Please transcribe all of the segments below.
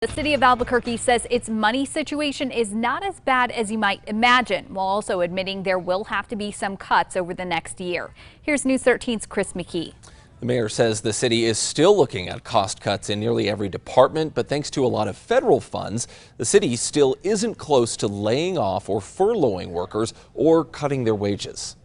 The city of Albuquerque says its money situation is not as bad as you might imagine, while also admitting there will have to be some cuts over the next year. Here's News 13's Chris McKee. The mayor says the city is still looking at cost cuts in nearly every department, but thanks to a lot of federal funds, the city still isn't close to laying off or furloughing workers or cutting their wages.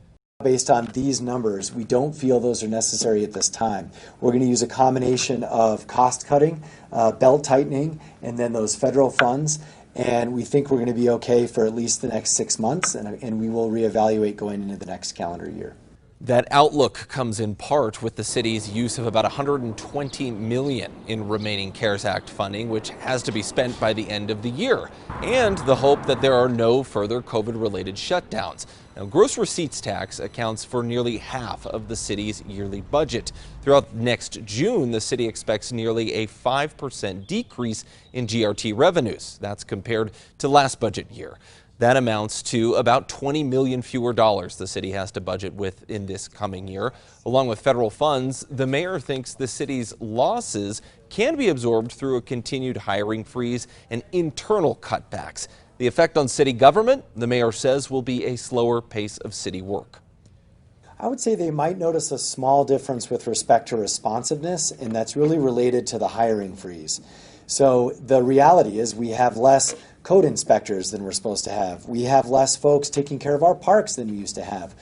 Based on these numbers, we don't feel those are necessary at this time. We're going to use a combination of cost cutting, belt tightening, and then those federal funds. And we think we're going to be okay for at least the next 6 months, and we will reevaluate going into the next calendar year. That outlook comes in part with the city's use of about $120 million in remaining CARES Act funding, which has to be spent by the end of the year, and the hope that there are no further COVID-related shutdowns. Now, gross receipts tax accounts for nearly half of the city's yearly budget. Throughout next June, the city expects nearly a 5% decrease in GRT revenues. That's compared to last budget year. That amounts to about $20 million fewer dollars the city has to budget with in this coming year. Along with federal funds, the mayor thinks the city's losses can be absorbed through a continued hiring freeze and internal cutbacks. The effect on city government, the mayor says, will be a slower pace of city work. I would say they might notice a small difference with respect to responsiveness, and that's really related to the hiring freeze. So the reality is we have less code inspectors than we're supposed to have. We have less folks taking care of our parks than we used to have.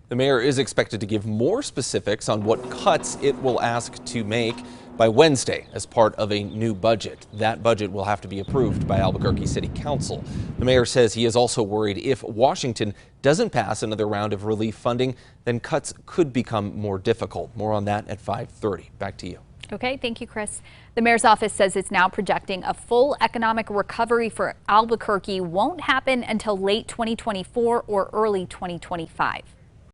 The mayor is expected to give more specifics on what cuts it will ask to make by Wednesday as part of a new budget. That budget will have to be approved by Albuquerque City Council. The mayor says he is also worried if Washington doesn't pass another round of relief funding, then cuts could become more difficult. More on that at 5:30. Back to you. Okay, thank you, Chris. The mayor's office says it's now projecting a full economic recovery for Albuquerque won't happen until late 2024 or early 2025.